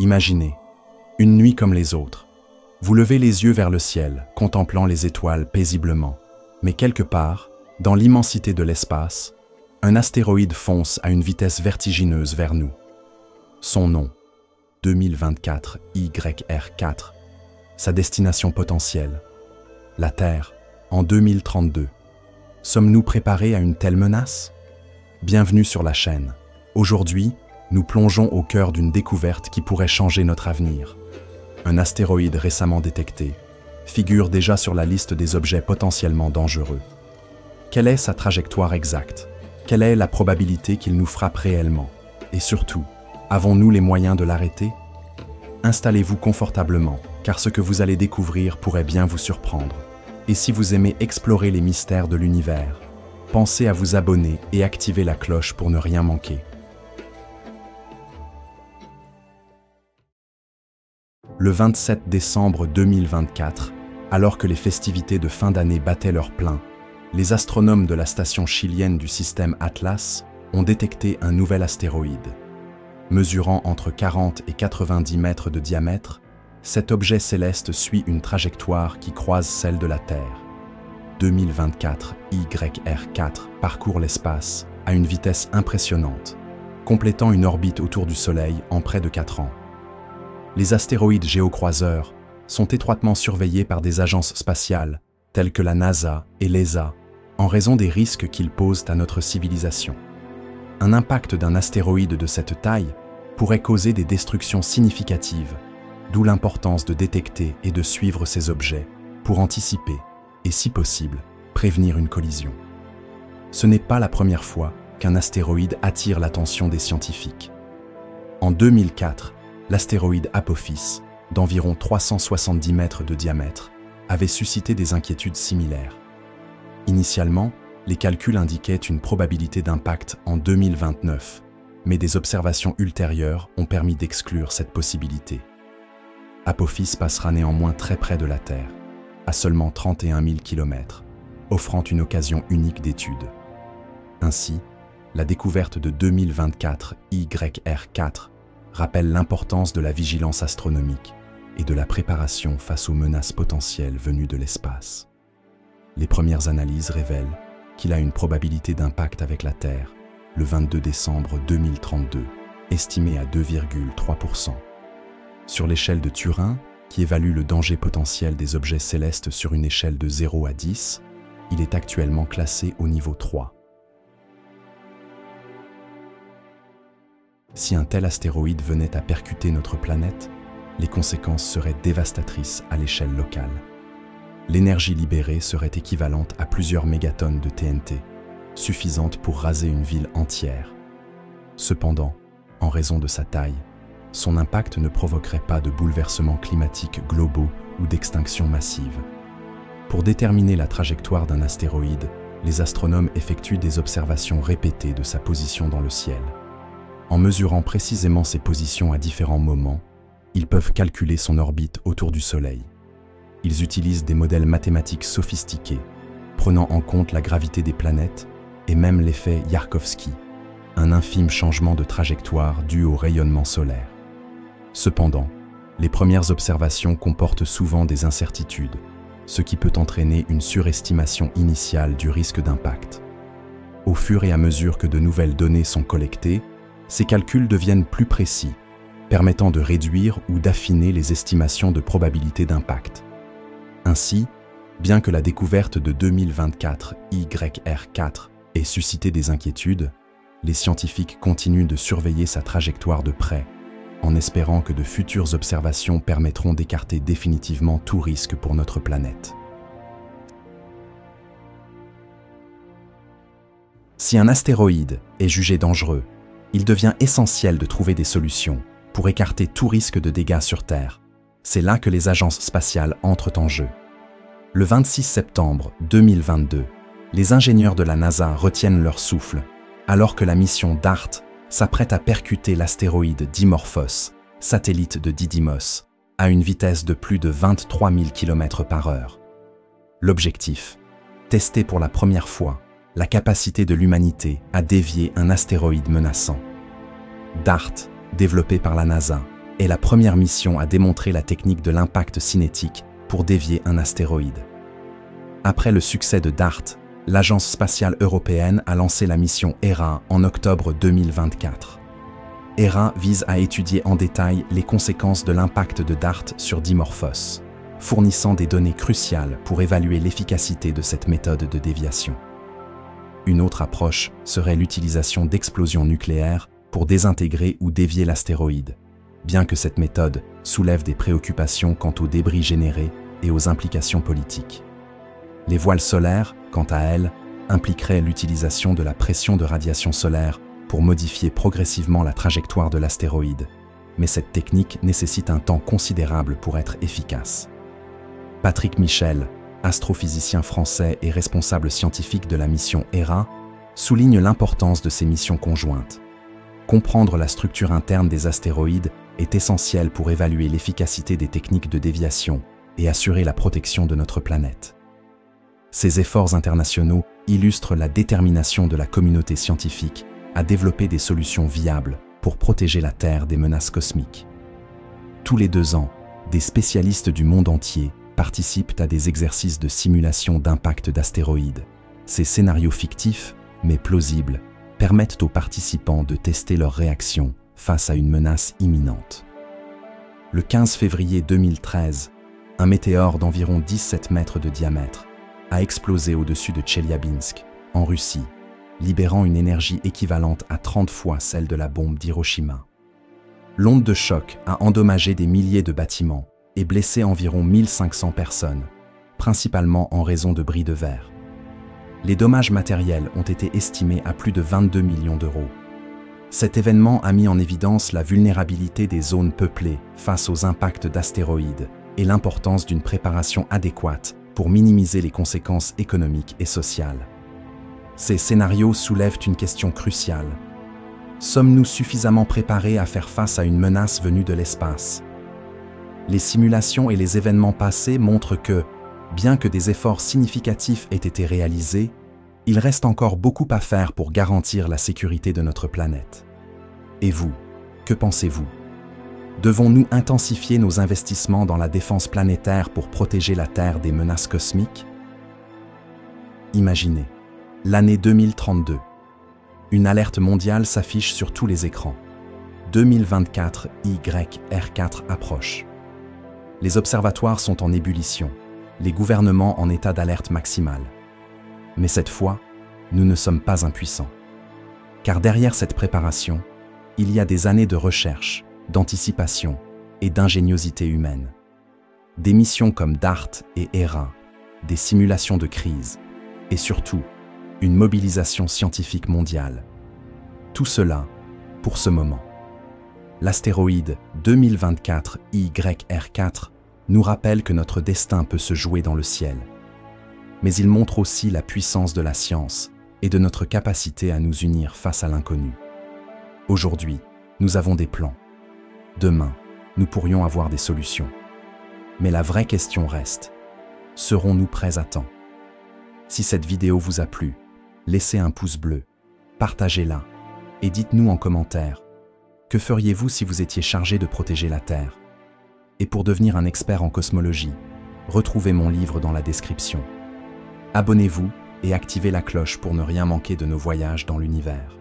Imaginez, une nuit comme les autres. Vous levez les yeux vers le ciel, contemplant les étoiles paisiblement. Mais quelque part, dans l'immensité de l'espace, un astéroïde fonce à une vitesse vertigineuse vers nous. Son nom, 2024 YR4. Sa destination potentielle, la Terre, en 2032. Sommes-nous préparés à une telle menace? Bienvenue sur la chaîne. Aujourd'hui, nous plongeons au cœur d'une découverte qui pourrait changer notre avenir. Un astéroïde récemment détecté figure déjà sur la liste des objets potentiellement dangereux. Quelle est sa trajectoire exacte? Quelle est la probabilité qu'il nous frappe réellement? Et surtout, avons-nous les moyens de l'arrêter? Installez-vous confortablement, car ce que vous allez découvrir pourrait bien vous surprendre. Et si vous aimez explorer les mystères de l'univers, pensez à vous abonner et activer la cloche pour ne rien manquer. Le 27 décembre 2024, alors que les festivités de fin d'année battaient leur plein, les astronomes de la station chilienne du système Atlas ont détecté un nouvel astéroïde. Mesurant entre 40 et 90 mètres de diamètre, cet objet céleste suit une trajectoire qui croise celle de la Terre. 2024 YR4 parcourt l'espace à une vitesse impressionnante, complétant une orbite autour du Soleil en près de 4 ans. Les astéroïdes géocroiseurs sont étroitement surveillés par des agences spatiales telles que la NASA et l'ESA en raison des risques qu'ils posent à notre civilisation. Un impact d'un astéroïde de cette taille pourrait causer des destructions significatives, d'où l'importance de détecter et de suivre ces objets pour anticiper et, si possible, prévenir une collision. Ce n'est pas la première fois qu'un astéroïde attire l'attention des scientifiques. En 2004, l'astéroïde Apophis, d'environ 370 mètres de diamètre, avait suscité des inquiétudes similaires. Initialement, les calculs indiquaient une probabilité d'impact en 2029, mais des observations ultérieures ont permis d'exclure cette possibilité. Apophis passera néanmoins très près de la Terre, à seulement 31 000 km, offrant une occasion unique d'étude. Ainsi, la découverte de 2024 YR4 rappelle l'importance de la vigilance astronomique et de la préparation face aux menaces potentielles venues de l'espace. Les premières analyses révèlent qu'il a une probabilité d'impact avec la Terre le 22 décembre 2032, estimée à 2,3%. Sur l'échelle de Turing, qui évalue le danger potentiel des objets célestes sur une échelle de 0 à 10, il est actuellement classé au niveau 3. Si un tel astéroïde venait à percuter notre planète, les conséquences seraient dévastatrices à l'échelle locale. L'énergie libérée serait équivalente à plusieurs mégatonnes de TNT, suffisante pour raser une ville entière. Cependant, en raison de sa taille, son impact ne provoquerait pas de bouleversements climatiques globaux ou d'extinction massive. Pour déterminer la trajectoire d'un astéroïde, les astronomes effectuent des observations répétées de sa position dans le ciel. En mesurant précisément ses positions à différents moments, ils peuvent calculer son orbite autour du Soleil. Ils utilisent des modèles mathématiques sophistiqués, prenant en compte la gravité des planètes et même l'effet Yarkovsky, un infime changement de trajectoire dû au rayonnement solaire. Cependant, les premières observations comportent souvent des incertitudes, ce qui peut entraîner une surestimation initiale du risque d'impact. Au fur et à mesure que de nouvelles données sont collectées, ces calculs deviennent plus précis, permettant de réduire ou d'affiner les estimations de probabilité d'impact. Ainsi, bien que la découverte de 2024 YR4 ait suscité des inquiétudes, les scientifiques continuent de surveiller sa trajectoire de près, en espérant que de futures observations permettront d'écarter définitivement tout risque pour notre planète. Si un astéroïde est jugé dangereux, il devient essentiel de trouver des solutions pour écarter tout risque de dégâts sur Terre. C'est là que les agences spatiales entrent en jeu. Le 26 septembre 2022, les ingénieurs de la NASA retiennent leur souffle, alors que la mission DART s'apprête à percuter l'astéroïde Dimorphos, satellite de Didymos, à une vitesse de plus de 23 000 km/h. L'objectif, tester pour la première fois la capacité de l'humanité à dévier un astéroïde menaçant. DART, développé par la NASA, est la première mission à démontrer la technique de l'impact cinétique pour dévier un astéroïde. Après le succès de DART, l'Agence spatiale européenne a lancé la mission Hera en octobre 2024. Hera vise à étudier en détail les conséquences de l'impact de DART sur Dimorphos, fournissant des données cruciales pour évaluer l'efficacité de cette méthode de déviation. Une autre approche serait l'utilisation d'explosions nucléaires pour désintégrer ou dévier l'astéroïde, bien que cette méthode soulève des préoccupations quant aux débris générés et aux implications politiques. Les voiles solaires, quant à elles, impliqueraient l'utilisation de la pression de radiation solaire pour modifier progressivement la trajectoire de l'astéroïde, mais cette technique nécessite un temps considérable pour être efficace. Patrick Michel, astrophysicien français et responsable scientifique de la mission Hera, souligne l'importance de ces missions conjointes. Comprendre la structure interne des astéroïdes est essentiel pour évaluer l'efficacité des techniques de déviation et assurer la protection de notre planète. Ces efforts internationaux illustrent la détermination de la communauté scientifique à développer des solutions viables pour protéger la Terre des menaces cosmiques. Tous les 2 ans, des spécialistes du monde entier participent à des exercices de simulation d'impact d'astéroïdes. Ces scénarios fictifs, mais plausibles, permettent aux participants de tester leurs réactions face à une menace imminente. Le 15 février 2013, un météore d'environ 17 mètres de diamètre a explosé au-dessus de Tcheliabinsk, en Russie, libérant une énergie équivalente à 30 fois celle de la bombe d'Hiroshima. L'onde de choc a endommagé des milliers de bâtiments et blessé environ 1500 personnes, principalement en raison de bris de verre. Les dommages matériels ont été estimés à plus de 22 millions d'euros. Cet événement a mis en évidence la vulnérabilité des zones peuplées face aux impacts d'astéroïdes et l'importance d'une préparation adéquate pour minimiser les conséquences économiques et sociales. Ces scénarios soulèvent une question cruciale. Sommes-nous suffisamment préparés à faire face à une menace venue de l'espace? Les simulations et les événements passés montrent que, bien que des efforts significatifs aient été réalisés, il reste encore beaucoup à faire pour garantir la sécurité de notre planète. Et vous, que pensez-vous? Devons-nous intensifier nos investissements dans la défense planétaire pour protéger la Terre des menaces cosmiques? Imaginez, l'année 2032. Une alerte mondiale s'affiche sur tous les écrans. 2024 YR4 approche. Les observatoires sont en ébullition, les gouvernements en état d'alerte maximale. Mais cette fois, nous ne sommes pas impuissants. Car derrière cette préparation, il y a des années de recherche, d'anticipation et d'ingéniosité humaine. Des missions comme DART et Hera, des simulations de crise et surtout, une mobilisation scientifique mondiale. Tout cela pour ce moment. L'astéroïde 2024 YR4 nous rappelle que notre destin peut se jouer dans le ciel. Mais il montre aussi la puissance de la science et de notre capacité à nous unir face à l'inconnu. Aujourd'hui, nous avons des plans. Demain, nous pourrions avoir des solutions. Mais la vraie question reste, serons-nous prêts à temps? Si cette vidéo vous a plu, laissez un pouce bleu, partagez-la et dites-nous en commentaire, que feriez-vous si vous étiez chargé de protéger la Terre? Et pour devenir un expert en cosmologie, retrouvez mon livre dans la description. Abonnez-vous et activez la cloche pour ne rien manquer de nos voyages dans l'univers.